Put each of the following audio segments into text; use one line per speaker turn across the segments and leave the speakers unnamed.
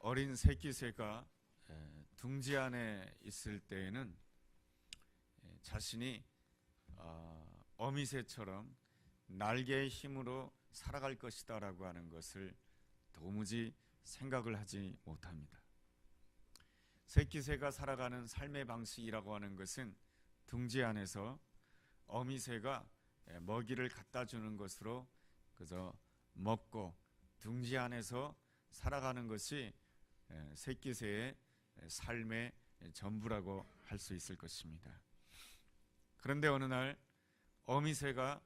어린 새끼새가 둥지 안에 있을 때에는 자신이 어미새처럼 날개의 힘으로 살아갈 것이다 라고 하는 것을 도무지 생각을 하지 못합니다. 새끼새가 살아가는 삶의 방식이라고 하는 것은 둥지 안에서 어미새가 먹이를 갖다 주는 것으로 그저 먹고 둥지 안에서 살아가는 것이 새끼새의 삶의 전부라고 할 수 있을 것입니다. 그런데 어느 날 어미새가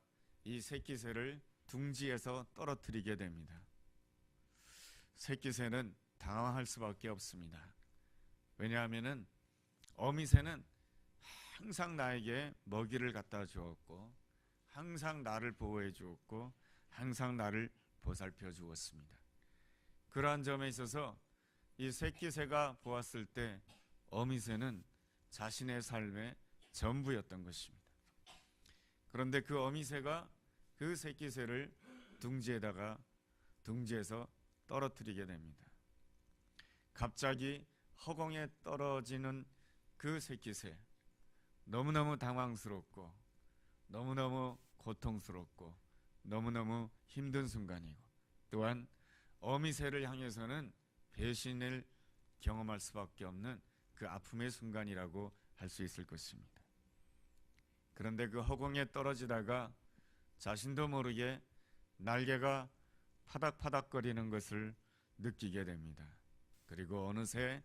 이 새끼새를 둥지에서 떨어뜨리게 됩니다. 새끼새는 당황할 수밖에 없습니다. 왜냐하면 어미새는 항상 나에게 먹이를 갖다 주었고 항상 나를 보호해 주었고 항상 나를 보살펴 주었습니다. 그러한 점에 있어서 이 새끼새가 보았을 때 어미새는 자신의 삶의 전부였던 것입니다. 그런데 그 어미새가 그 새끼새를 둥지에서 떨어뜨리게 됩니다. 갑자기 허공에 떨어지는 그 새끼새, 너무너무 당황스럽고 너무너무 고통스럽고 너무너무 힘든 순간이고 또한 어미새를 향해서는 배신을 경험할 수밖에 없는 그 아픔의 순간이라고 할 수 있을 것입니다. 그런데 그 허공에 떨어지다가 자신도 모르게 날개가 파닥파닥거리는 것을 느끼게 됩니다. 그리고 어느새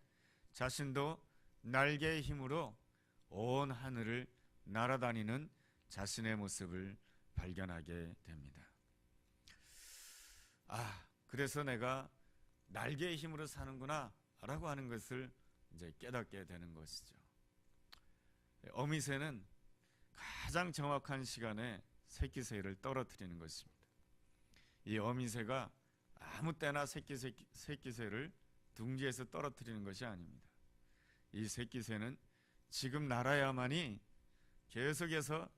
자신도 날개의 힘으로 온 하늘을 날아다니는 자신의 모습을 발견하게 됩니다. 그래서 내가 날개의 힘으로 사는구나 라고 하는 것을 이제 깨닫게 되는 것이죠. 어미새는 가장 정확한 시간에 새끼새를 떨어뜨리는 것입니다. 이 어미새가 아무 때나 새끼새를 둥지에서 떨어뜨리는 것이 아닙니다. 이 새끼새는 지금 날아야만이 계속해서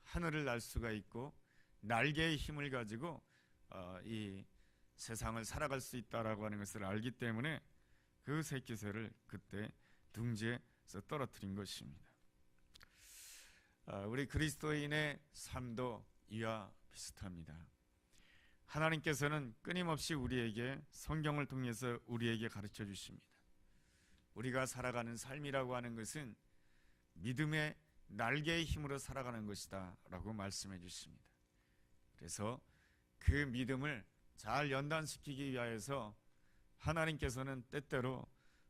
하늘을 날 수가 있고 날개의 힘을 가지고 이 세상을 살아갈 수 있다라고 하는 것을 알기 때문에 그 새끼새를 그때 둥지에서 떨어뜨린 것입니다. 우리 그리스도인의 삶도 이와 비슷합니다. 하나님께서는 끊임없이 우리에게 성경을 통해서 우리에게 가르쳐 주십니다. 우리가 살아가는 삶이라고 하는 것은 믿음의 날개의 힘으로 살아가는 것이다 라고 말씀해 주십니다. 그래서 그 믿음을 잘 연단시키기 위하여서 하나님께서는 때때로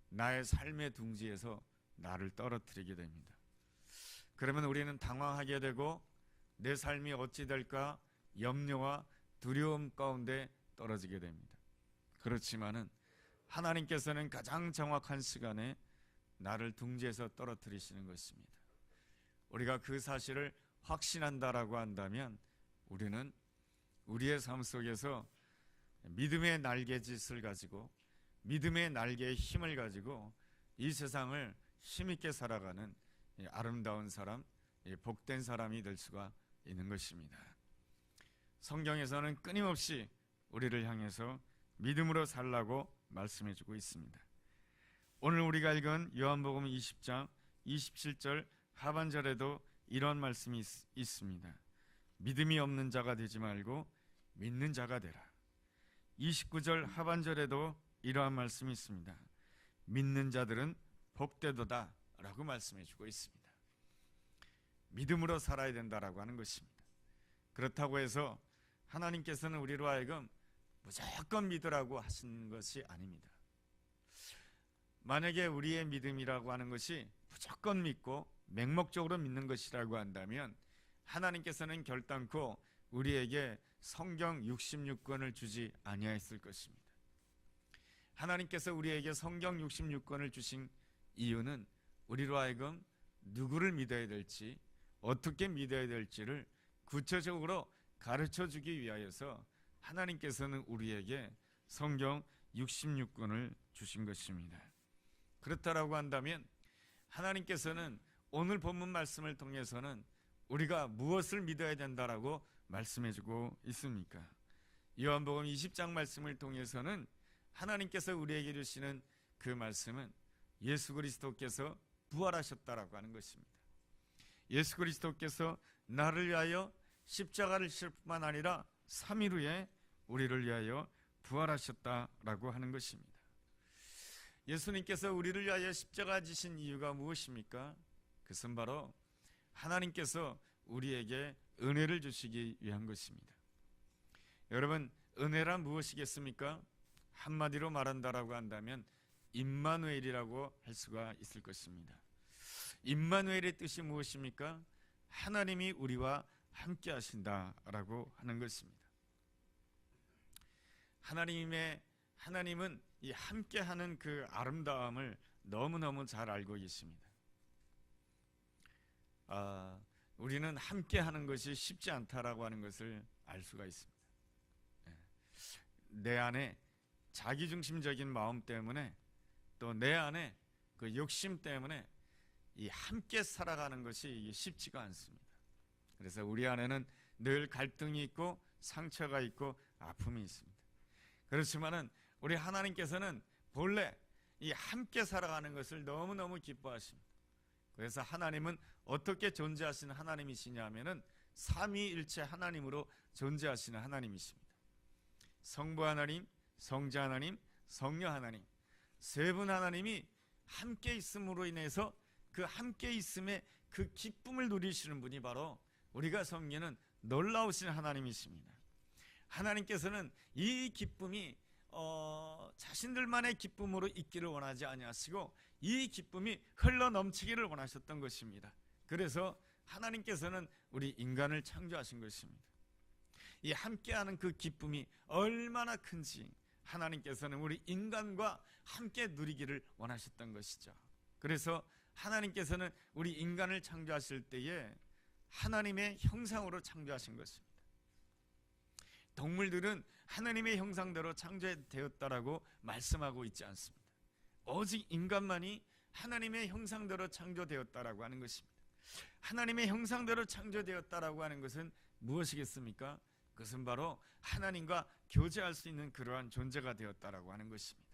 나의 삶의 둥지에서 나를 떨어뜨리게 됩니다. 그러면 우리는 당황하게 되고 내 삶이 어찌 될까 염려와 두려움 가운데 떨어지게 됩니다. 그렇지만은 하나님께서는 가장 정확한 시간에 나를 둥지에서 떨어뜨리시는 것입니다. 우리가 그 사실을 확신한다라고 한다면 우리는 우리의 삶 속에서 믿음의 날개짓을 가지고 믿음의 날개의 힘을 가지고 이 세상을 힘있게 살아가는 아름다운 사람, 복된 사람이 될 수가 있는 것입니다. 성경에서는 끊임없이 우리를 향해서 믿음으로 살라고 말씀해주고 있습니다. 오늘 우리가 읽은 요한복음 20장 27절 하반절에도 이런 말씀이 있습니다. 믿음이 없는 자가 되지 말고 믿는 자가 되라. 29절 하반절에도 이러한 말씀이 있습니다. 믿는 자들은 복되도다 라고 말씀해주고 있습니다. 믿음으로 살아야 된다라고 하는 것입니다. 그렇다고 해서 하나님께서는 우리로 하여금 무조건 믿으라고 하시는 것이 아닙니다. 만약에 우리의 믿음이라고 하는 것이 무조건 믿고 맹목적으로 믿는 것이라고 한다면 하나님께서는 결단코 우리에게 성경 66권을 주지 아니하였을 것입니다. 하나님께서 우리에게 성경 66권을 주신 이유는 우리로 하여금 누구를 믿어야 될지 어떻게 믿어야 될지를 구체적으로 가르쳐 주기 위하여서 하나님께서는 우리에게 성경 66권을 주신 것입니다. 그렇다라고 한다면 하나님께서는 오늘 본문 말씀을 통해서는 우리가 무엇을 믿어야 된다라고 말씀해주고 있습니까? 요한복음 20장 말씀을 통해서는 하나님께서 우리에게 주시는 그 말씀은 예수 그리스도께서 부활하셨다라고 하는 것입니다. 예수 그리스도께서 나를 위하여 십자가를 지실 뿐만 아니라 3일 후에 우리를 위하여 부활하셨다라고 하는 것입니다. 예수님께서 우리를 위하여 십자가 지신 이유가 무엇입니까? 그것은 바로 하나님께서 우리에게 은혜를 주시기 위한 것입니다. 여러분, 은혜란 무엇이겠습니까? 한마디로 말한다라고 한다면 임마누엘이라고 할 수가 있을 것입니다. 임마누엘의 뜻이 무엇입니까? 하나님이 우리와 함께 하신다라고 하는 것입니다. 하나님은 이 함께하는 그 아름다움을 너무너무 잘 알고 계십니다. 우리는 함께하는 것이 쉽지 않다라고 하는 것을 알 수가 있습니다. 내 안에 자기중심적인 마음 때문에 또 내 안에 그 욕심 때문에 이 함께 살아가는 것이 쉽지가 않습니다. 그래서 우리 안에는 늘 갈등이 있고 상처가 있고 아픔이 있습니다. 그렇지만은 우리 하나님께서는 본래 이 함께 살아가는 것을 너무너무 기뻐하십니다. 그래서 하나님은 어떻게 존재하시는 하나님이시냐면은 삼위일체 하나님으로 존재하시는 하나님이십니다. 성부 하나님, 성자 하나님, 성령 하나님, 세 분 하나님이 함께 있음으로 인해서 그 함께 있음의 그 기쁨을 누리시는 분이 바로 우리가 섬기는 놀라우신 하나님이십니다. 하나님께서는 이 기쁨이 자신들만의 기쁨으로 있기를 원하지 아니하시고 이 기쁨이 흘러 넘치기를 원하셨던 것입니다. 그래서 하나님께서는 우리 인간을 창조하신 것입니다. 이 함께하는 그 기쁨이 얼마나 큰지 하나님께서는 우리 인간과 함께 누리기를 원하셨던 것이죠. 그래서 하나님께서는 우리 인간을 창조하실 때에 하나님의 형상으로 창조하신 것입니다. 동물들은 하나님의 형상대로 창조되었다라고 말씀하고 있지 않습니다. 오직 인간만이 하나님의 형상대로 창조되었다라고 하는 것입니다. 하나님의 형상대로 창조되었다라고 하는 것은 무엇이겠습니까? 그것은 바로 하나님과 교제할 수 있는 그러한 존재가 되었다라고 하는 것입니다.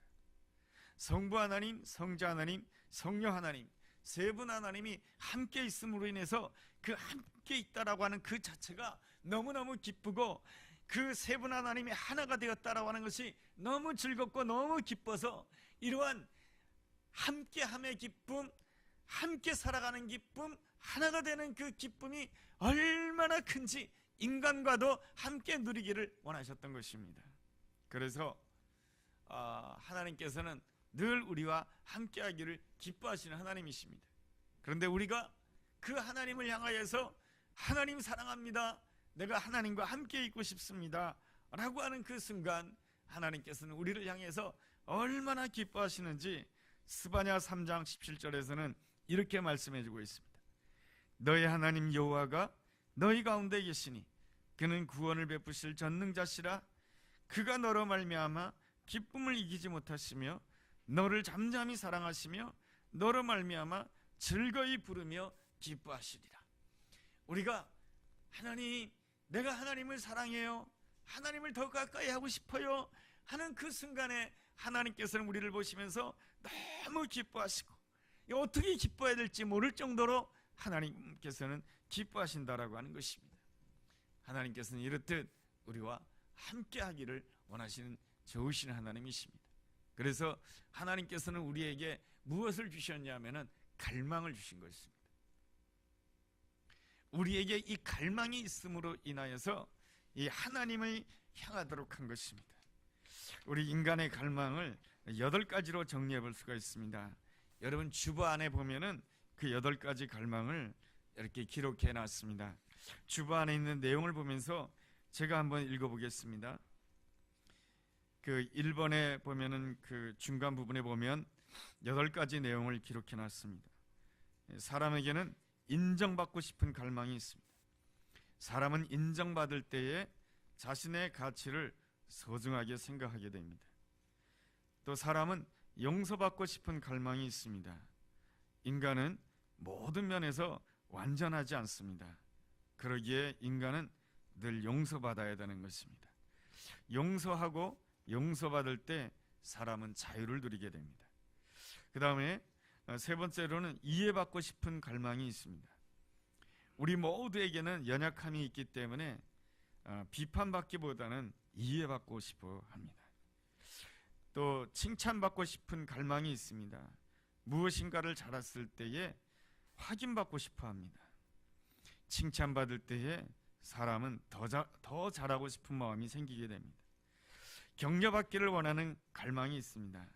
성부 하나님, 성자 하나님, 성령 하나님, 세 분 하나님이 함께 있음으로 인해서 그 함께 있다라고 하는 그 자체가 너무너무 기쁘고 그 세 분 하나님이 하나가 되었다라고 하는 것이 너무 즐겁고 너무 기뻐서 이러한 함께함의 기쁨, 함께 살아가는 기쁨, 하나가 되는 그 기쁨이 얼마나 큰지 인간과도 함께 누리기를 원하셨던 것입니다. 그래서 하나님께서는 늘 우리와 함께하기를 기뻐하시는 하나님이십니다. 그런데 우리가 그 하나님을 향하여서 하나님 사랑합니다, 내가 하나님과 함께 있고 싶습니다 라고 하는 그 순간 하나님께서는 우리를 향해서 얼마나 기뻐하시는지 스바냐 3장 17절에서는 이렇게 말씀해 주고 있습니다. 너희 하나님 여호와가 너희 가운데 계시니 그는 구원을 베푸실 전능자시라. 그가 너로 말미암아 기쁨을 이기지 못하시며 너를 잠잠히 사랑하시며 너로 말미암아 즐거이 부르며 기뻐하시리라. 우리가 하나님, 내가 하나님을 사랑해요, 하나님을 더 가까이 하고 싶어요 하는 그 순간에 하나님께서는 우리를 보시면서 너무 기뻐하시고 어떻게 기뻐해야 될지 모를 정도로 하나님께서는 기뻐하신다라고 하는 것입니다. 하나님께서는 이렇듯 우리와 함께 하기를 원하시는 좋으신 하나님이십니다. 그래서 하나님께서는 우리에게 무엇을 주셨냐면은 갈망을 주신 것입니다. 우리에게 이 갈망이 있음으로 인하여서 이 하나님을 향하도록 한 것입니다. 우리 인간의 갈망을 8가지로 정리해 볼 수가 있습니다. 여러분 주보 안에 보면은 그 8가지 갈망을 이렇게 기록해 놨습니다. 주보 안에 있는 내용을 보면서 제가 한번 읽어보겠습니다. 그 1번에 보면은 그 중간 부분에 보면 8가지 내용을 기록해 놨습니다. 사람에게는 인정받고 싶은 갈망이 있습니다. 사람은 인정받을 때에 자신의 가치를 소중하게 생각하게 됩니다. 또 사람은 용서받고 싶은 갈망이 있습니다. 인간은 모든 면에서 완전하지 않습니다. 그러기에 인간은 늘 용서받아야 되는 것입니다. 용서하고 용서받을 때 사람은 자유를 누리게 됩니다. 그 다음에 세 번째로는 이해받고 싶은 갈망이 있습니다. 우리 모두에게는 연약함이 있기 때문에 비판받기보다는 이해받고 싶어 합니다. 또 칭찬받고 싶은 갈망이 있습니다. 무엇인가를 잘했을 때에 확인받고 싶어 합니다. 칭찬받을 때에 사람은 더 잘하고 싶은 마음이 생기게 됩니다. 격려받기를 원하는 갈망이 있습니다.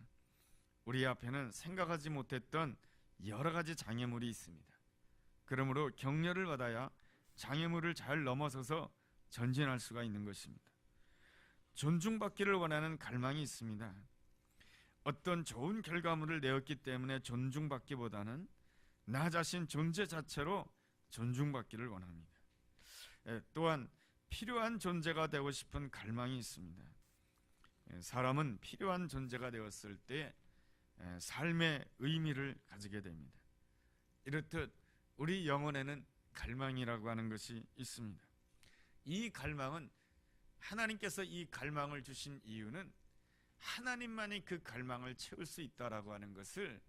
우리 앞에는 생각하지 못했던 여러 가지 장애물이 있습니다. 그러므로 격려를 받아야 장애물을 잘 넘어서서 전진할 수가 있는 것입니다. 존중받기를 원하는 갈망이 있습니다. 어떤 좋은 결과물을 내었기 때문에 존중받기보다는 나 자신 존재 자체로 존중받기를 원합니다. 또한 필요한 존재가 되고 싶은 갈망이 있습니다. 사람은 필요한 존재가 되었을 때 삶의 의미를 가지게 됩니다. 이렇듯 우리 영혼에는 갈망이라고 하는 것이 있습니다. 이 갈망은 하나님께서 이 갈망을 주신 이유는 하나님만이 그 갈망을 채울 수 있다라고 하는 것을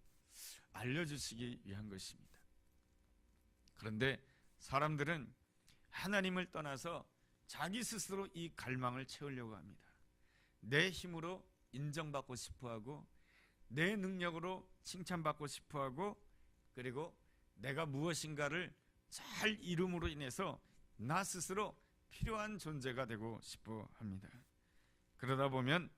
알려주시기 위한 것입니다. 그런데 사람들은 하나님을 떠나서 자기 스스로 이 갈망을 채우려고 합니다. 내 힘으로 인정받고 싶어하고 내 능력으로 칭찬받고 싶어하고 그리고 내가 무엇인가를 잘 이룸으로 인해서 나 스스로 필요한 존재가 되고 싶어 합니다. 그러다 보면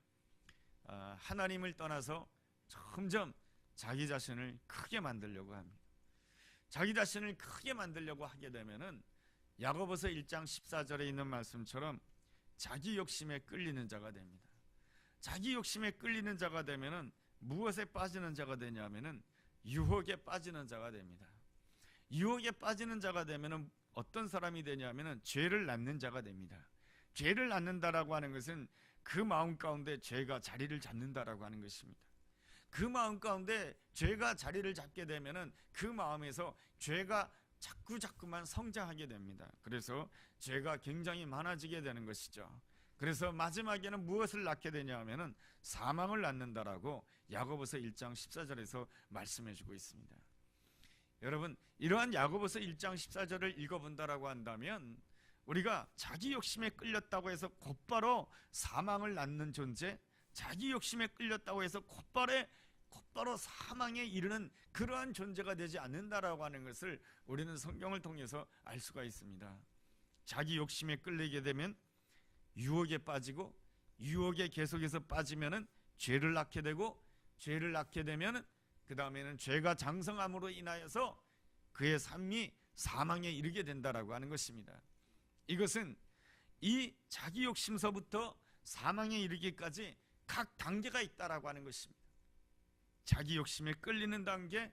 하나님을 떠나서 점점 자기 자신을 크게 만들려고 합니다. 자기 자신을 크게 만들려고 하게 되면은 야고보서 1장 14절에 있는 말씀처럼 자기 욕심에 끌리는 자가 됩니다. 자기 욕심에 끌리는 자가 되면은 무엇에 빠지는 자가 되냐면은 유혹에 빠지는 자가 됩니다. 유혹에 빠지는 자가 되면은 어떤 사람이 되냐면은 죄를 낳는 자가 됩니다. 죄를 낳는다라고 하는 것은 그 마음 가운데 죄가 자리를 잡는다라고 하는 것입니다. 그 마음 가운데 죄가 자리를 잡게 되면은 그 마음에서 죄가 자꾸만 성장하게 됩니다. 그래서 죄가 굉장히 많아지게 되는 것이죠. 그래서 마지막에는 무엇을 낳게 되냐 하면은 사망을 낳는다라고 야고보서 1장 14절에서 말씀해 주고 있습니다. 여러분, 이러한 야고보서 1장 14절을 읽어본다라고 한다면 우리가 자기 욕심에 끌렸다고 해서 곧바로 사망을 낳는 존재, 자기 욕심에 끌렸다고 해서 곧바로 사망에 이르는 그러한 존재가 되지 않는다라고 하는 것을 우리는 성경을 통해서 알 수가 있습니다. 자기 욕심에 끌리게 되면 유혹에 빠지고 유혹에 계속해서 빠지면은 죄를 낳게 되고 죄를 낳게 되면은 그 다음에는 죄가 장성함으로 인하여서 그의 삶이 사망에 이르게 된다라고 하는 것입니다. 이것은 이 자기 욕심서부터 사망에 이르기까지 각 단계가 있다라고 하는 것입니다. 자기 욕심에 끌리는 단계,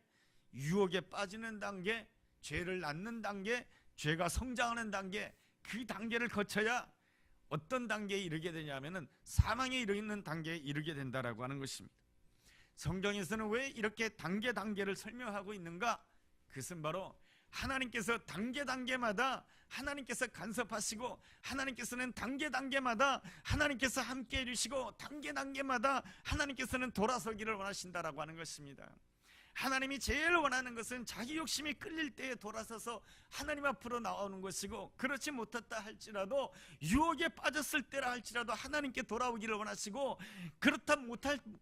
유혹에 빠지는 단계, 죄를 낳는 단계, 죄가 성장하는 단계, 그 단계를 거쳐야 어떤 단계에 이르게 되냐면은 사망에 이르는 단계에 이르게 된다라고 하는 것입니다. 성경에서는 왜 이렇게 단계를 설명하고 있는가? 그것은 바로 하나님께서 단계마다 하나님께서 간섭하시고 하나님께서는 단계마다 하나님께서 함께 해주시고 단계마다 하나님께서는 돌아서기를 원하신다라고 하는 것입니다. 하나님이 제일 원하는 것은 자기 욕심이 끌릴 때에 돌아서서 하나님 앞으로 나오는 것이고, 그렇지 못했다 할지라도 유혹에 빠졌을 때라 할지라도 하나님께 돌아오기를 원하시고,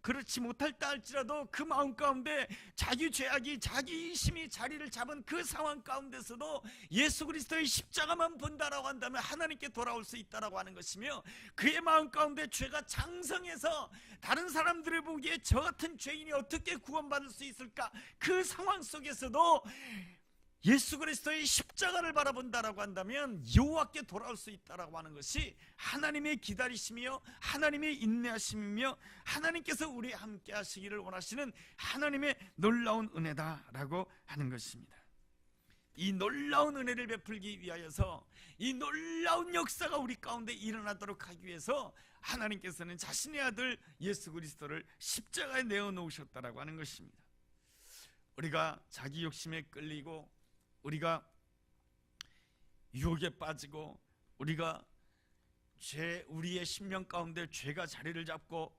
그렇지 못할다 할지라도 그 마음 가운데 자기 죄악이 자기 힘이 자리를 잡은 그 상황 가운데서도 예수 그리스도의 십자가만 본다라고 한다면 하나님께 돌아올 수 있다라고 하는 것이며, 그의 마음 가운데 죄가 장성해서 다른 사람들을 보기에 저 같은 죄인이 어떻게 구원받을 수 있을까, 그 상황 속에서도 예수 그리스도의 십자가를 바라본다라고 한다면 여호와께 돌아올 수 있다라고 하는 것이 하나님의 기다리심이요 하나님의 인내하심이며 하나님께서 우리와 함께 하시기를 원하시는 하나님의 놀라운 은혜다라고 하는 것입니다. 이 놀라운 은혜를 베풀기 위하여서, 이 놀라운 역사가 우리 가운데 일어나도록 하기 위해서 하나님께서는 자신의 아들 예수 그리스도를 십자가에 내어놓으셨다라고 하는 것입니다. 우리가 자기 욕심에 끌리고 우리가 유혹에 빠지고 우리의 심령 가운데 죄가 자리를 잡고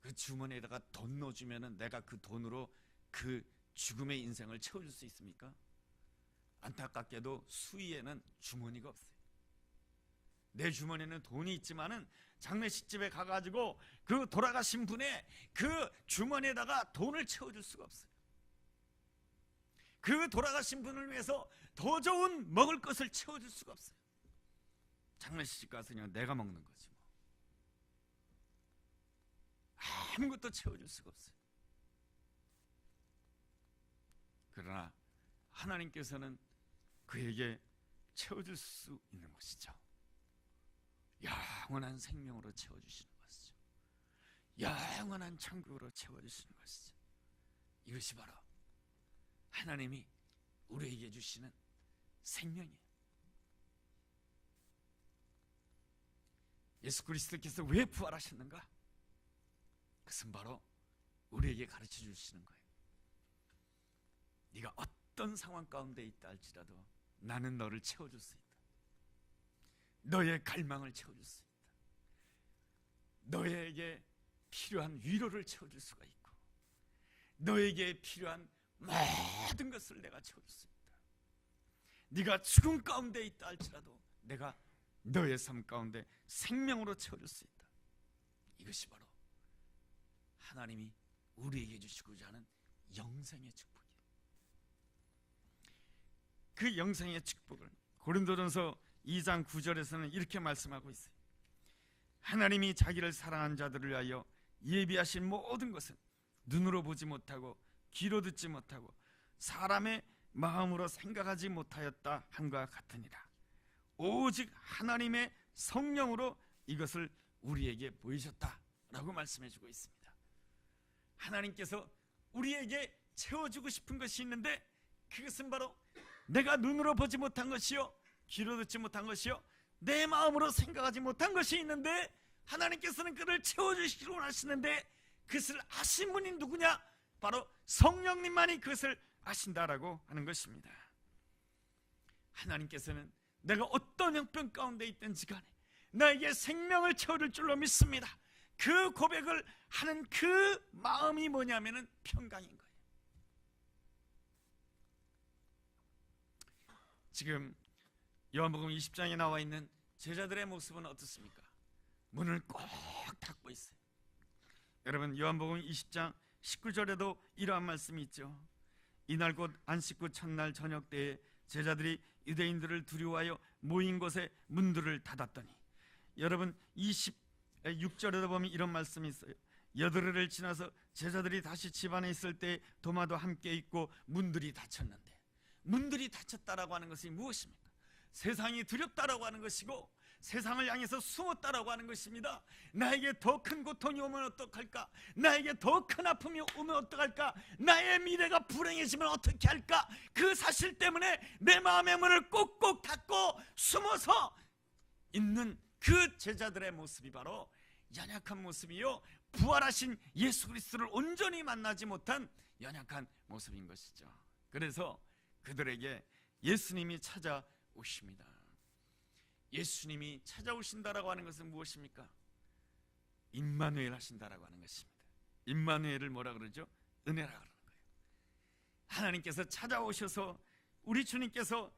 그 주머니에다가 돈 넣어주면은 내가 그 돈으로 그 죽음의 인생을 채워줄 수 있습니까? 안타깝게도 수위에는 주머니가 없어요. 내 주머니에는 돈이 있지만은 장례식집에 가가지고 그 돌아가신 분의 그 주머니에다가 돈을 채워줄 수가 없어요. 그 돌아가신 분을 위해서 더 좋은 먹을 것을 채워줄 수가 없어요. 장례식 가서 그냥 내가 먹는 거지 뭐. 아무것도 채워줄 수가 없어요. 그러나 하나님께서는 그에게 채워줄 수 있는 것이죠. 영원한 생명으로 채워주시는 것이죠. 영원한 천국으로 채워주시는 것이죠. 이것이 바로 하나님이 우리에게 주시는 생명이에요. 예수 그리스도께서 왜 부활하셨는가? 그것은 바로 우리에게 가르쳐 주시는 거예요. 네가 어떤 상황 가운데 있다 할지라도 나는 너를 채워줄 수 있다. 너의 갈망을 채워줄 수 있다. 너에게 필요한 위로를 채워줄 수가 있고, 너에게 필요한 모든 것을 내가 채워줄 수 있다. 네가 죽음 가운데 있다 할지라도 내가 너의 삶 가운데 생명으로 채워줄 수 있다. 이것이 바로 하나님이 우리에게 주시고자 하는 영생의 축복이에요. 그 영생의 축복을 고린도전서 2장 9절에서는 이렇게 말씀하고 있어요. 하나님이 자기를 사랑한 자들을 위하여 예비하신 모든 것은 눈으로 보지 못하고 귀로 듣지 못하고 사람의 마음으로 생각하지 못하였다 함과 같으니라. 오직 하나님의 성령으로 이것을 우리에게 보이셨다라고 말씀해주고 있습니다. 하나님께서 우리에게 채워주고 싶은 것이 있는데 그것은 바로 내가 눈으로 보지 못한 것이요 귀로 듣지 못한 것이요 내 마음으로 생각하지 못한 것이 있는데 하나님께서는 그를 채워주시기로 원하시는데 그것을 아신 분이 누구냐? 바로 성령님만이 그것을 아신다라고 하는 것입니다. 하나님께서는 내가 어떤 형편 가운데 있든지 간에 나에게 생명을 채워줄 줄로 믿습니다. 그 고백을 하는 그 마음이 뭐냐면은 평강인 거예요. 지금 요한복음 20장에 나와 있는 제자들의 모습은 어떻습니까? 문을 꼭 닫고 있어요. 여러분 요한복음 20장 19절에도 이러한 말씀이 있죠. 이날 곧 안식구 첫날 저녁 때에 제자들이 유대인들을 두려워하여 모인 곳에 문들을 닫았더니, 여러분 26절에도 보면 이런 말씀이 있어요. 여드레를 지나서 제자들이 다시 집안에 있을 때 도마도 함께 있고 문들이 닫혔는데, 문들이 닫혔다라고 하는 것이 무엇입니까? 세상이 두렵다라고 하는 것이고 세상을 향해서 숨었다라고 하는 것입니다. 나에게 더 큰 고통이 오면 어떡할까? 나에게 더 큰 아픔이 오면 어떡할까? 나의 미래가 불행해지면 어떻게 할까? 그 사실 때문에 내 마음의 문을 꼭꼭 닫고 숨어서 있는 그 제자들의 모습이 바로 연약한 모습이요, 부활하신 예수 그리스도를 온전히 만나지 못한 연약한 모습인 것이죠. 그래서 그들에게 예수님이 찾아오십니다. 예수님이 찾아오신다라고 하는 것은 무엇입니까? 임마누엘 하신다라고 하는 것입니다. 임마누엘을 뭐라 그러죠? 은혜라 그러는 거예요. 하나님께서 찾아오셔서 우리 주님께서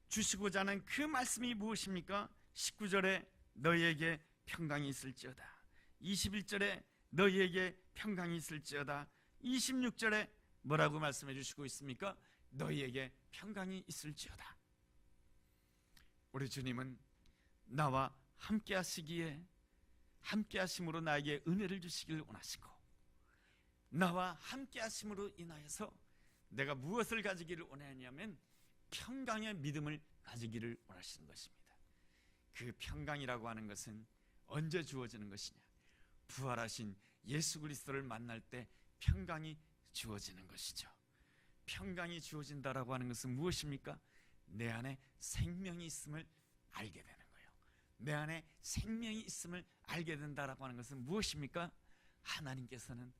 주시고자 하는 그 말씀이 무엇입니까? 19절에 너희에게 평강이 있을지어다. 21절에 너희에게 평강이 있을지어다. 26절에 뭐라고 말씀해 주시고 있습니까? 너희에게 평강이 있을지어다. 우리 주님은 나와 함께 하시기에 함께 하심으로 나에게 은혜를 주시길 원하시고, 나와 함께 하심으로 인하여서 내가 무엇을 가지기를 원하냐면 평강의 믿음을 가지기를 원하시는 것입니다. 그 평강이라고 하는 것은 언제 주어지는 것이냐? 부활하신 예수 그리스도를 만날 때 평강이 주어지는 것이죠. 평강이 주어진다라고 하는 것은 무엇입니까? 내 안에 생명이 있음을 알게 되는 거예요. 내 안에 생명이 있음을 알게 된다라고 하는 것은 무엇입니까? 하나님께서는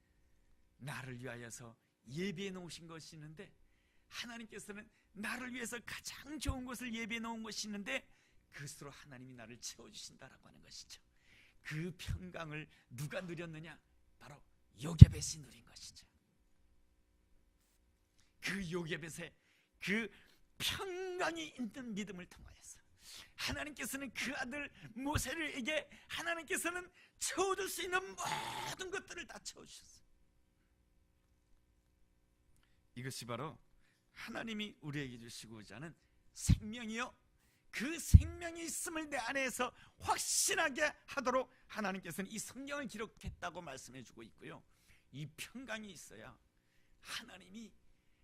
나를 위하여서 예비해 놓으신 것이 있는데, 하나님께서는 나를 위해서 가장 좋은 것을 예비해 놓은 것이 있는데 그것으로 하나님이 나를 채워주신다라고 하는 것이죠. 그 평강을 누가 누렸느냐? 바로 요게벳이 누린 것이죠. 그 요게벳의 그 평강이 있는 믿음을 통하여서 하나님께서는 그 아들 모세에게 하나님께서는 채워줄 수 있는 모든 것들을 다 채워주셨어요. 이것이 바로 하나님이 우리에게 주시고자 하는 생명이요, 그 생명이 있음을 내 안에서 확신하게 하도록 하나님께서는 이 성경을 기록했다고 말씀해 주고 있고요, 이 평강이 있어야 하나님이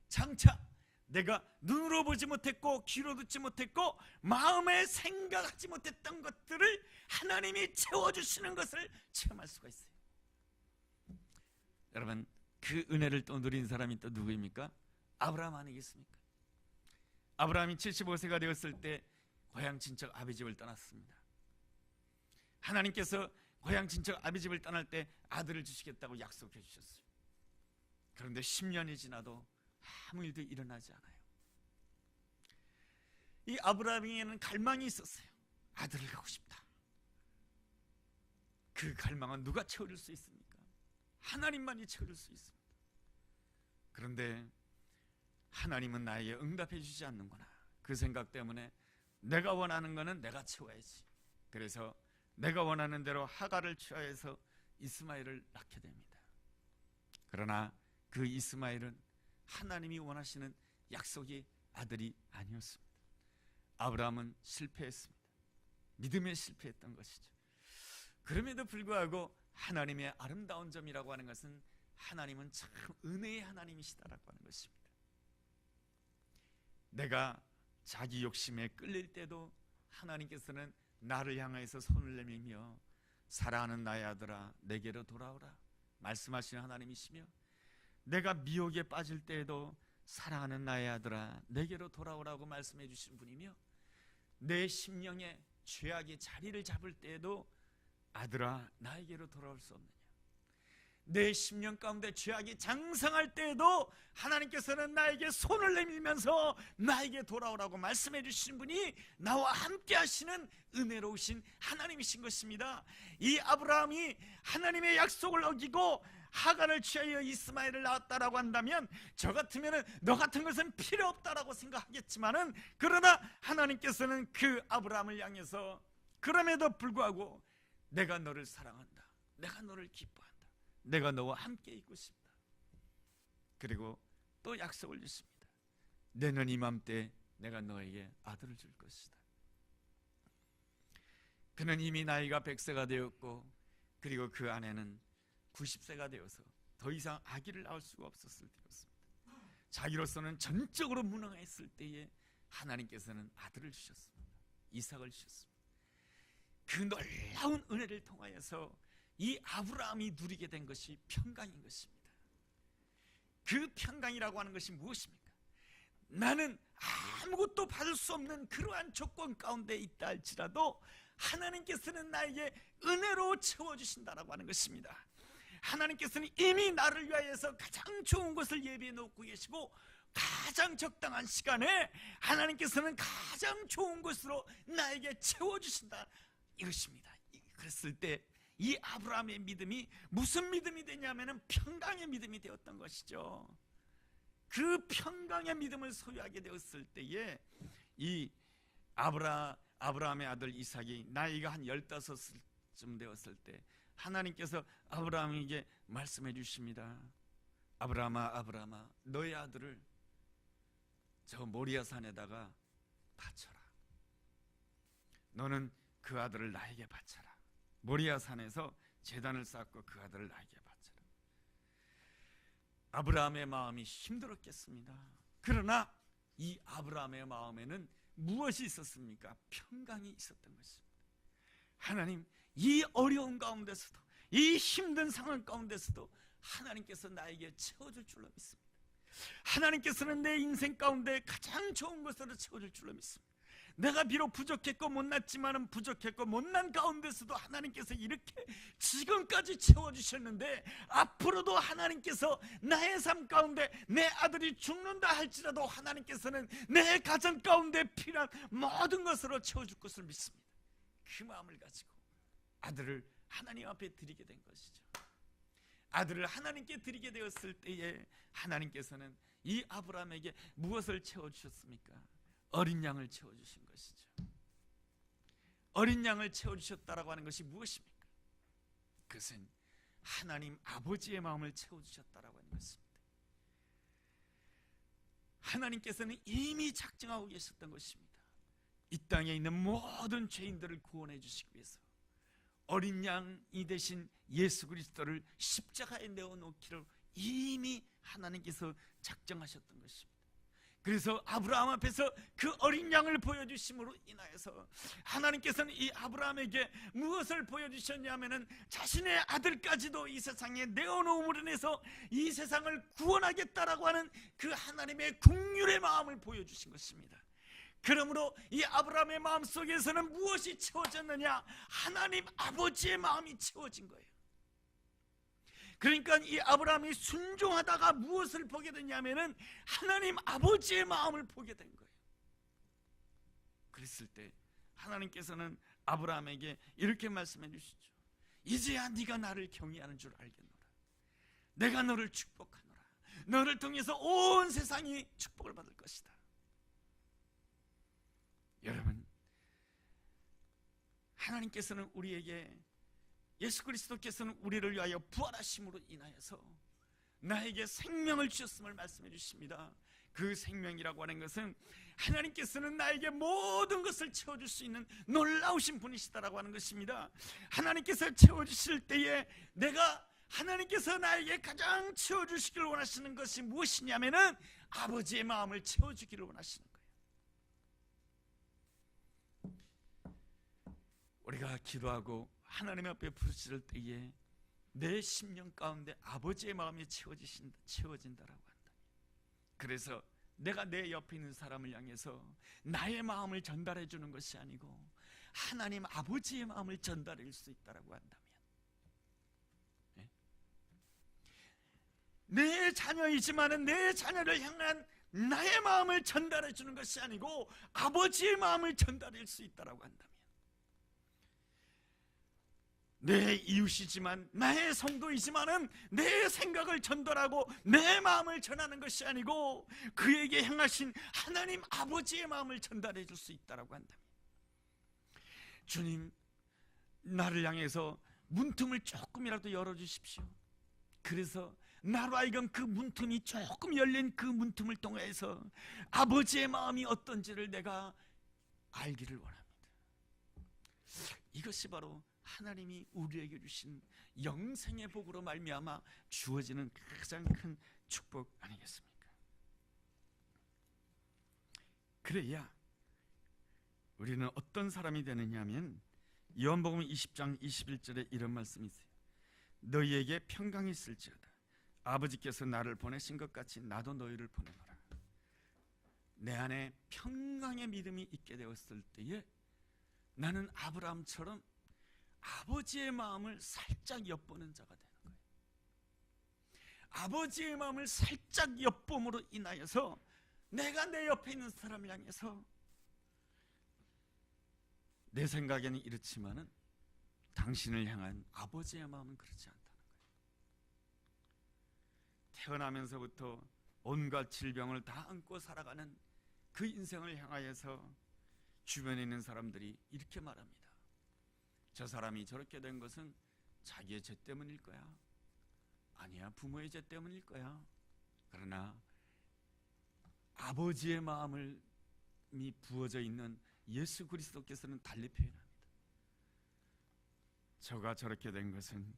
장차 내가 눈으로 보지 못했고 귀로 듣지 못했고 마음에 생각하지 못했던 것들을 하나님이 채워주시는 것을 체험할 수가 있어요. 여러분, 그 은혜를 또 누린 사람이 또 누구입니까? 아브라함 아니겠습니까? 아브라함이 75세가 되었을 때 고향 친척 아비집을 떠났습니다. 하나님께서 고향 친척 아비집을 떠날 때 아들을 주시겠다고 약속해 주셨어요. 그런데 10년이 지나도 아무 일도 일어나지 않아요. 이 아브라함에게는 갈망이 있었어요. 아들을 갖고 싶다. 그 갈망은 누가 채워줄 수 있습니까? 하나님만이 채워줄 수 있습니다. 그런데 하나님은 나에게 응답해 주지 않는구나, 그 생각 때문에 내가 원하는 것은 내가 채워야지. 그래서 내가 원하는 대로 하갈을 취하여서 이스마엘을 낳게 됩니다. 그러나 그 이스마엘은 하나님이 원하시는 약속의 아들이 아니었습니다. 아브라함은 실패했습니다. 믿음에 실패했던 것이죠. 그럼에도 불구하고 하나님의 아름다운 점이라고 하는 것은 하나님은 참 은혜의 하나님이시다라고 하는 것입니다. 내가 자기 욕심에 끌릴 때도 하나님께서는 나를 향해서 손을 내밀며 사랑하는 나의 아들아 내게로 돌아오라 말씀하시는 하나님이시며, 내가 미혹에 빠질 때에도 사랑하는 나의 아들아 내게로 돌아오라고 말씀해 주신 분이며, 내 심령에 죄악이 자리를 잡을 때에도 아들아 나에게로 돌아올 수 없느냐, 내 심령 가운데 죄악이 장성할 때에도 하나님께서는 나에게 손을 내밀면서 나에게 돌아오라고 말씀해 주신 분이 나와 함께 하시는 은혜로우신 하나님이신 것입니다. 이 아브라함이 하나님의 약속을 어기고 하갈을 취하여 이스마엘을 낳았다라고 한다면 저 같으면 너 같은 것은 필요 없다라고 생각하겠지만은, 그러나 하나님께서는 그 아브라함을 향해서 그럼에도 불구하고 내가 너를 사랑한다, 내가 너를 기뻐한다, 내가 너와 함께 있고 싶다. 그리고 또 약속을 주십니다. 내년 이맘때 내가 너에게 아들을 줄 것이다. 그는 이미 나이가 100세가 되었고, 그리고 그 아내는 90세가 되어서 더 이상 아기를 낳을 수가 없었을 때였습니다. 자기로서는 전적으로 무능했을 때에 하나님께서는 아들을 주셨습니다. 이삭을 주셨습니다. 그 놀라운 은혜를 통하여서 이 아브라함이 누리게 된 것이 평강인 것입니다. 그 평강이라고 하는 것이 무엇입니까? 나는 아무것도 받을 수 없는 그러한 조건 가운데 있다 할지라도 하나님께서는 나에게 은혜로 채워주신다라고 하는 것입니다. 하나님께서는 이미 나를 위하여서 가장 좋은 것을 예비해 놓고 계시고, 가장 적당한 시간에 하나님께서는 가장 좋은 것으로 나에게 채워주신다 이것입니다. 그랬을 때 이 아브라함의 믿음이 무슨 믿음이 되냐면 평강의 믿음이 되었던 것이죠. 그 평강의 믿음을 소유하게 되었을 때에 이 아브라함의 아들 이삭이 나이가 한 15쯤 되었을 때 하나님께서 아브라함에게 말씀해 주십니다. 아브라함아 아브라함아 너의 아들을 저 모리아 산에다가 바쳐라. 너는 그 아들을 나에게 바쳐라. 모리아 산에서 제단을 쌓고 그 아들을 나에게 바쳐라. 아브라함의 마음이 힘들었겠습니다. 그러나 이 아브라함의 마음에는 무엇이 있었습니까? 평강이 있었던 것입니다. 하나님, 이 어려운 가운데서도, 이 힘든 상황 가운데서도 하나님께서 나에게 채워줄 줄로 믿습니다. 하나님께서는 내 인생 가운데 가장 좋은 것으로 채워줄 줄로 믿습니다. 내가 비록 부족했고 못났지만은 부족했고 못난 가운데서도 하나님께서 이렇게 지금까지 채워주셨는데, 앞으로도 하나님께서 나의 삶 가운데 내 아들이 죽는다 할지라도 하나님께서는 내 가정 가운데 필요한 모든 것으로 채워줄 것을 믿습니다. 그 마음을 가지고 아들을 하나님 앞에 드리게 된 것이죠. 아들을 하나님께 드리게 되었을 때에 하나님께서는 이 아브라함에게 무엇을 채워주셨습니까? 어린 양을 채워주신 것이죠. 어린 양을 채워주셨다라고 하는 것이 무엇입니까? 그것은 하나님 아버지의 마음을 채워주셨다라고 하는 것입니다. 하나님께서는 이미 작정하고 계셨던 것입니다. 이 땅에 있는 모든 죄인들을 구원해 주시기 위해서 어린 양이 되신 예수 그리스도를 십자가에 내어놓기를 이미 하나님께서 작정하셨던 것입니다. 그래서 아브라함 앞에서 그 어린 양을 보여주심으로 인하여서 하나님께서는 이 아브라함에게 무엇을 보여주셨냐면은 자신의 아들까지도 이 세상에 내어놓음으로 인해서 이 세상을 구원하겠다라고 하는 그 하나님의 긍휼의 마음을 보여주신 것입니다. 그러므로 이 아브라함의 마음속에서는 무엇이 채워졌느냐? 하나님 아버지의 마음이 채워진 거예요. 그러니까 이 아브라함이 순종하다가 무엇을 보게 됐냐면은 하나님 아버지의 마음을 보게 된 거예요. 그랬을 때 하나님께서는 아브라함에게 이렇게 말씀해 주시죠. 이제야 네가 나를 경외하는 줄 알겠노라. 내가 너를 축복하노라. 너를 통해서 온 세상이 축복을 받을 것이다. 여러분, 하나님께서는 우리에게, 예수 그리스도께서는 우리를 위하여 부활하심으로 인하여서 나에게 생명을 주셨음을 말씀해 주십니다. 그 생명이라고 하는 것은 하나님께서는 나에게 모든 것을 채워줄 수 있는 놀라우신 분이시다라고 하는 것입니다. 하나님께서 채워주실 때에 내가, 하나님께서 나에게 가장 채워주시기를 원하시는 것이 무엇이냐면은 아버지의 마음을 채워주기를 원하시는 거예요. 우리가 기도하고 하나님 앞에 부르짖을 때에 내 심령 가운데 아버지의 마음이 채워진다라고 한다. 그래서 내가 내 옆에 있는 사람을 향해서 나의 마음을 전달해 주는 것이 아니고 하나님 아버지의 마음을 전달할 수 있다라고 한다면, 내 자녀이지만은 내 자녀를 향한 나의 마음을 전달해 주는 것이 아니고 아버지의 마음을 전달할 수 있다라고 한다면, 내 이웃이지만 나의 성도이지만은 내 생각을 전달하고 내 마음을 전하는 것이 아니고 그에게 향하신 하나님 아버지의 마음을 전달해 줄 수 있다라고 한다면, 주님, 나를 향해서 문틈을 조금이라도 열어주십시오. 그래서 나로 하여금 그 문틈이 조금 열린 그 문틈을 통해서 아버지의 마음이 어떤지를 내가 알기를 원합니다. 이것이 바로 하나님이 우리에게 주신 영생의 복으로 말미암아 주어지는 가장 큰 축복 아니겠습니까? 그래야 우리는 어떤 사람이 되느냐 하면 요한복음 20장 21절에 이런 말씀이 있어요. 너희에게 평강이 있을지어다. 아버지께서 나를 보내신 것 같이 나도 너희를 보내노라. 내 안에 평강의 믿음이 있게 되었을 때에 나는 아브라함처럼 아버지의 마음을 살짝 엿보는 자가 되는 거예요. 아버지의 마음을 살짝 엿봄으로 인하여서 내가 내 옆에 있는 사람을 향해서, 내 생각에는 이렇지만은 당신을 향한 아버지의 마음은 그렇지 않다는 거예요. 태어나면서부터 온갖 질병을 다 안고 살아가는 그 인생을 향하여서 주변에 있는 사람들이 이렇게 말합니다. 저 사람이 저렇게 된 것은 자기의 죄 때문일 거야. 아니야, 부모의 죄 때문일 거야. 그러나 아버지의 마음이 부어져 있는 예수 그리스도께서는 달리 표현합니다. 저가 저렇게 된 것은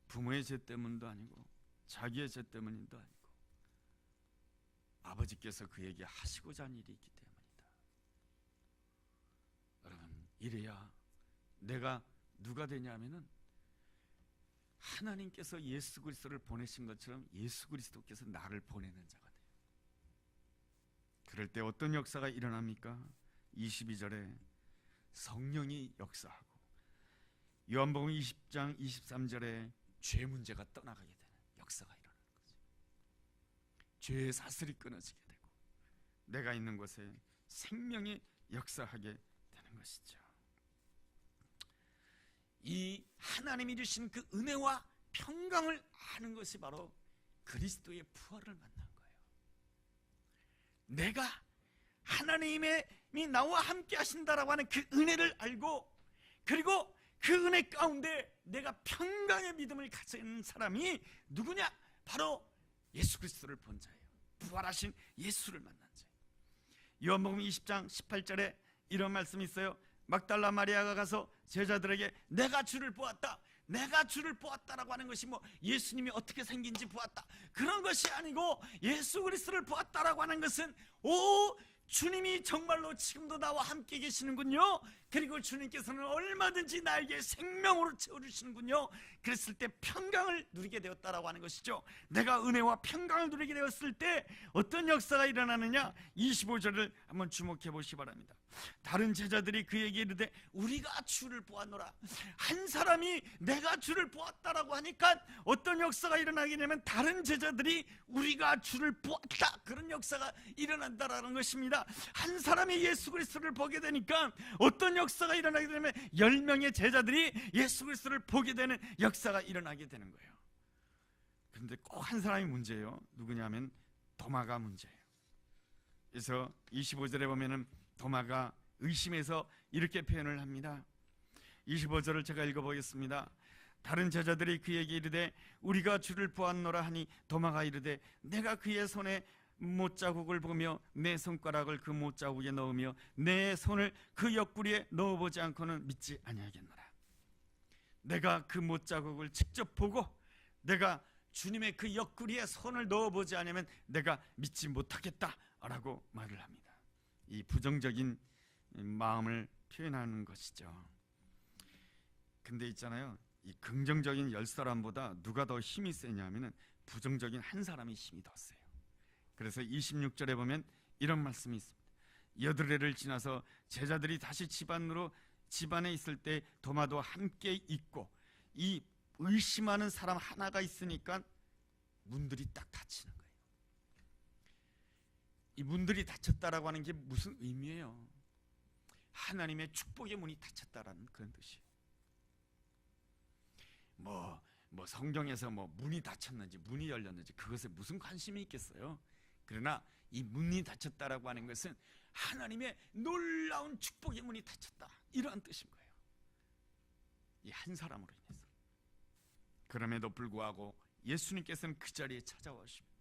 부모의 죄 때문도 아니고 자기의 죄 때문도 아니고 아버지께서 그에게 하시고자 한 일이 있기 때문이다. 여러분, 이래야 내가 누가 되냐면은 하나님께서 예수 그리스도를 보내신 것처럼 예수 그리스도께서 나를 보내는 자가 돼요. 그럴 때 어떤 역사가 일어납니까? 22절에 성령이 역사하고 요한복음 20장 23절에 죄 문제가 떠나가게 되는 역사가 일어나는 거죠. 죄의 사슬이 끊어지게 되고 내가 있는 곳에 생명이 역사하게 되는 것이죠. 이 하나님이 주신 그 은혜와 평강을 아는 것이 바로 그리스도의 부활을 만난 거예요. 내가 하나님이 나와 함께 하신다라고 하는 그 은혜를 알고, 그리고 그 은혜 가운데 내가 평강의 믿음을 가진 사람이 누구냐? 바로 예수 그리스도를 본 자예요. 부활하신 예수를 만난 자예요. 요한복음 20장 18절에 이런 말씀이 있어요. 막달라 마리아가 가서 제자들에게 내가 주를 보았다, 내가 주를 보았다라고 하는 것이 뭐 예수님이 어떻게 생긴지 보았다, 그런 것이 아니고 예수 그리스도를 보았다라고 하는 것은 주님이 정말로 지금도 나와 함께 계시는군요. 그리고 주님께서는 얼마든지 나에게 생명으로 채워주시는군요. 그랬을 때 평강을 누리게 되었다라고 하는 것이죠. 내가 은혜와 평강을 누리게 되었을 때 어떤 역사가 일어나느냐? 25절을 한번 주목해 보시기 바랍니다. 다른 제자들이 그에게 이르되 우리가 주를 보았노라. 한 사람이 내가 주를 보았다라고 하니까 어떤 역사가 일어나게 되면 다른 제자들이 우리가 주를 보았다, 그런 역사가 일어난다라는 것입니다. 한 사람이 예수 그리스도를 보게 되니까 어떤 역사가 일어나게 되면 10명의 제자들이 예수 그리스도를 보게 되는 역사가 일어나게 되는 거예요. 그런데 꼭 한 사람이 문제예요. 누구냐면 도마가 문제예요. 그래서 25절에 보면은 도마가 의심해서 이렇게 표현을 합니다. 25절을 제가 읽어보겠습니다. 다른 제자들이 그에게 이르되 우리가 주를 보았노라 하니 도마가 이르되 내가 그의 손에 못자국을 보며 내 손가락을 그 못자국에 넣으며 내 손을 그 옆구리에 넣어보지 않고는 믿지 아니하겠노라. 내가 그 못자국을 직접 보고 내가 주님의 그 옆구리에 손을 넣어보지 않으면 내가 믿지 못하겠다라고 말을 합니다. 이 부정적인 마음을 표현하는 것이죠. 근데 있잖아요, 이 긍정적인 10사람보다 누가 더 힘이 세냐면은 부정적인 한 사람이 힘이 더 세요. 그래서 26절에 보면 이런 말씀이 있습니다. 8해를 지나서 제자들이 다시 집안에 있을 때 도마도 함께 있고, 이 의심하는 사람 하나가 있으니까 문들이 딱 닫히는 거예요. 이 문들이 닫혔다라고 하는 게 무슨 의미예요? 하나님의 축복의 문이 닫혔다라는 그런 뜻이에요. 뭐 성경에서 뭐 문이 닫혔는지 문이 열렸는지 그것에 무슨 관심이 있겠어요? 그러나 이 문이 닫혔다라고 하는 것은 하나님의 놀라운 축복의 문이 닫혔다, 이러한 뜻인 거예요. 이 한 사람으로 인해서. 그럼에도 불구하고 예수님께서는 그 자리에 찾아오십니다.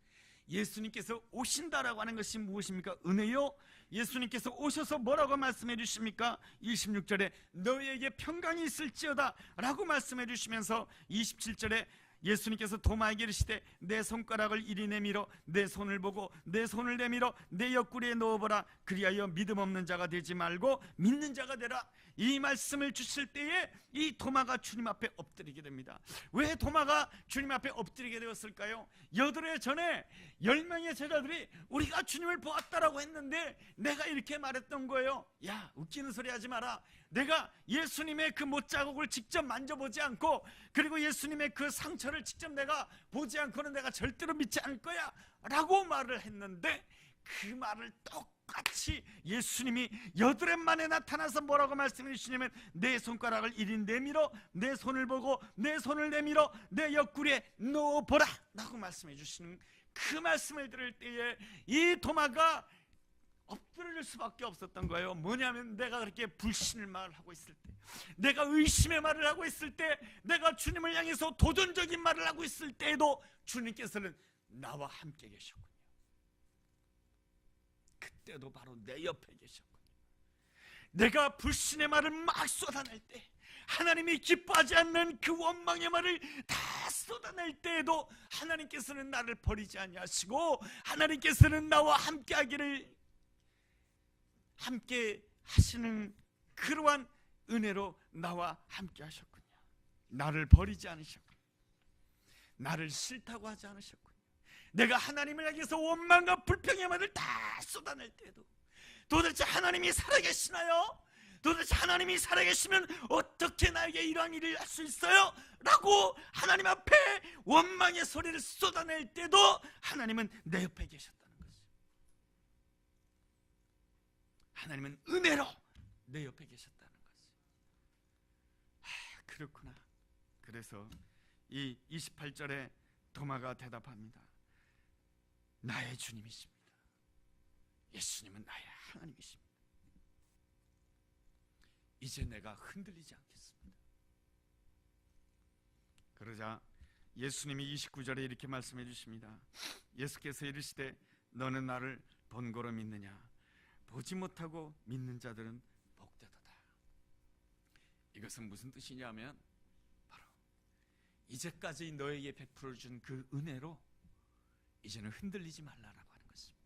예수님께서 오신다라고 하는 것이 무엇입니까? 은혜요. 예수님께서 오셔서 뭐라고 말씀해 주십니까? 26절에 너희에게 평강이 있을지어다 라고 말씀해 주시면서 27절에 예수님께서 도마에게 이르시되 내 손가락을 이리 내밀어 내 손을 보고 내 손을 내밀어 내 옆구리에 넣어보라. 그리하여 믿음 없는 자가 되지 말고 믿는 자가 되라. 이 말씀을 주실 때에 이 도마가 주님 앞에 엎드리게 됩니다. 왜 도마가 주님 앞에 엎드리게 되었을까요? 8해 전에 10명의 제자들이 우리가 주님을 보았다라고 했는데 내가 이렇게 말했던 거예요. 야, 웃기는 소리 하지 마라. 내가 예수님의 그 못자국을 직접 만져보지 않고, 그리고 예수님의 그 상처를 직접 내가 보지 않고는 내가 절대로 믿지 않을 거야 라고 말을 했는데, 그 말을 똑같이 예수님이 8해 만에 나타나서 뭐라고 말씀해 주시냐면 내 손가락을 이리 내밀어 내 손을 보고 내 손을 내밀어 내 옆구리에 넣어보라 라고 말씀해 주시는 그 말씀을 들을 때에 이 도마가 엎드릴 수밖에 없었던 거예요. 뭐냐면 내가 그렇게 불신을 말하고 있을 때, 내가 의심의 말을 하고 있을 때, 내가 주님을 향해서 도전적인 말을 하고 있을 때에도 주님께서는 나와 함께 계셨군요. 그때도 바로 내 옆에 계셨군요. 내가 불신의 말을 막 쏟아낼 때, 하나님이 기뻐하지 않는 그 원망의 말을 다 쏟아낼 때에도 하나님께서는 나를 버리지 아니하시고 하나님께서는 나와 함께 하시는 그러한 은혜로 나와 함께 하셨군요. 나를 버리지 않으셨군요. 나를 싫다고 하지 않으셨군요. 내가 하나님을 향해서 원망과 불평의 말을 다 쏟아낼 때도 도대체 하나님이 살아계시나요? 도대체 하나님이 살아계시면 어떻게 나에게 이러한 일을 할 수 있어요? 라고 하나님 앞에 원망의 소리를 쏟아낼 때도 하나님은 내 옆에 계셨다는 거죠. 하나님은 은혜로 내 옆에 계셨다는 거죠. 그렇구나. 그래서 이 28절에 도마가 대답합니다. 나의 주님이십니다. 예수님은 나의 하나님이십니다. 이제 내가 흔들리지 않겠습니다. 그러자 예수님이 29절에 이렇게 말씀해 주십니다. 예수께서 이르시되 너는 나를 본고로 믿느냐? 보지 못하고 믿는 자들은 복되도다. 이것은 무슨 뜻이냐면 바로 이제까지 너에게 베풀어 준 그 은혜로 이제는 흔들리지 말라라고 하는 것입니다.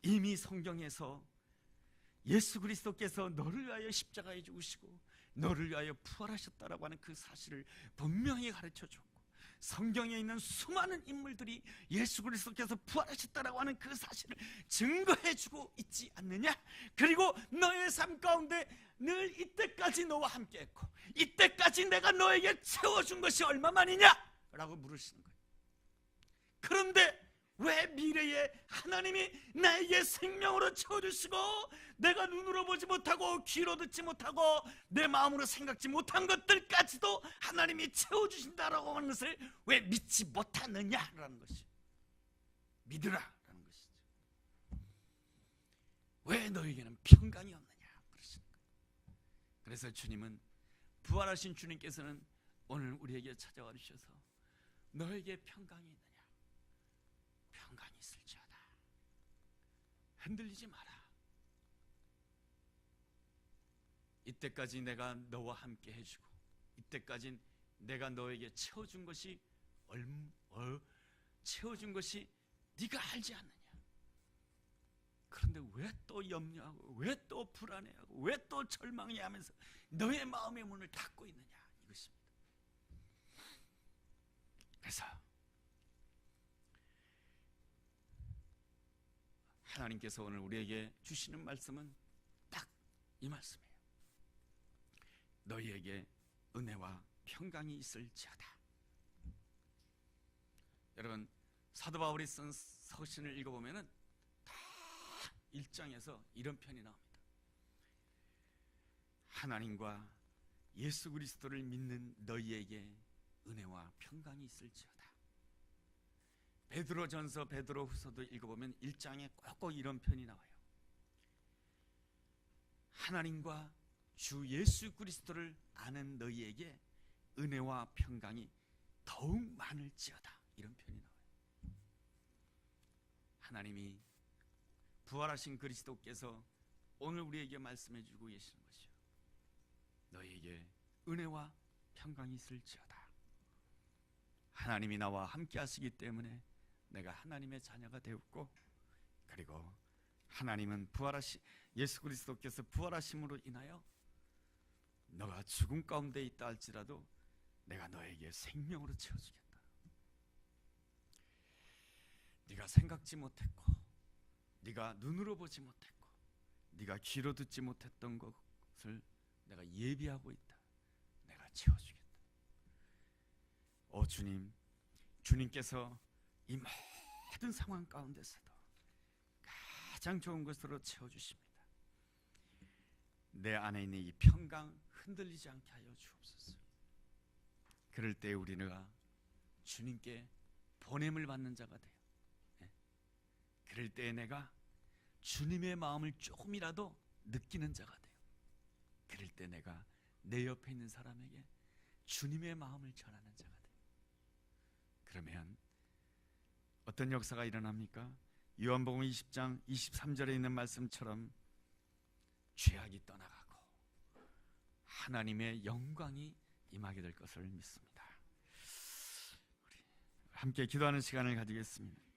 이미 성경에서 예수 그리스도께서 너를 위하여 십자가에 죽으시고 너를 위하여 부활하셨다라고 하는 그 사실을 분명히 가르쳐 줬고, 성경에 있는 수많은 인물들이 예수 그리스도께서 부활하셨다라고 하는 그 사실을 증거해 주고 있지 않느냐? 그리고 너의 삶 가운데 늘 이때까지 너와 함께 했고 이때까지 내가 너에게 채워준 것이 얼마만이냐? 라고 물으시는 거예요. 그런데 왜 미래에 하나님이 나에게 생명으로 채워주시고 내가 눈으로 보지 못하고 귀로 듣지 못하고 내 마음으로 생각지 못한 것들까지도 하나님이 채워주신다라고 하는 것을 왜 믿지 못하느냐라는 것이, 믿으라라는 것이죠. 왜 너에게는 평강이 없느냐 그러시는 거예요. 그래서 주님은, 부활하신 주님께서는 오늘 우리에게 찾아와 주셔서 너에게 평강이 있느냐? 평강이 있을지어다. 흔들리지 마라. 이때까지 내가 너와 함께 해주고 이때까지 내가 너에게 채워준 것이 채워준 것이 네가 알지 않느냐? 그런데 왜 또 염려하고 왜 또 불안해하고 왜 또 절망해 하면서 너의 마음의 문을 닫고 있느냐? 이것입니다. 그래서 하나님께서 오늘 우리에게 주시는 말씀은 딱 이 말씀이에요. 너희에게 은혜와 평강이 있을지어다. 여러분, 사도 바울이 쓴 서신을 읽어보면 다 1장에서 이런 편이 나옵니다. 하나님과 예수 그리스도를 믿는 너희에게 은혜와 평강이 있을지어다. 베드로전서, 베드로후서도 읽어보면 1장에 꼭꼭 이런 편이 나와요. 하나님과 주 예수 그리스도를 아는 너희에게 은혜와 평강이 더욱 많을지어다. 이런 편이 나와요. 하나님이 부활하신 그리스도께서 오늘 우리에게 말씀해 주고 계시는 것이요, 너희에게 은혜와 평강이 있을지어다. 하나님이 나와 함께 하시기 때문에 내가 하나님의 자녀가 되었고, 그리고 하나님은 예수 그리스도께서 부활하심으로 인하여 너가 죽음 가운데 있다 할지라도 내가 너에게 생명으로 채워주겠다. 네가 생각지 못했고 네가 눈으로 보지 못했고 네가 귀로 듣지 못했던 것을 내가 예비하고 있다. 내가 채워주겠다. 오 주님, 주님께서 이 모든 상황 가운데서도 가장 좋은 것으로 채워주십니다. 내 안에 있는 이 평강 흔들리지 않게 하여 주옵소서. 그럴 때 우리가 주님께 보냄을 받는 자가 돼요. 그럴 때 내가 주님의 마음을 조금이라도 느끼는 자가 돼요. 그럴 때 내가 내 옆에 있는 사람에게 주님의 마음을 전하는 자가 돼요. 그러면 어떤 역사가 일어납니까? 요한복음 20장 23절에 있는 말씀처럼 죄악이 떠나가고 하나님의 영광이 임하게 될 것을 믿습니다. 우리 함께 기도하는 시간을 가지겠습니다.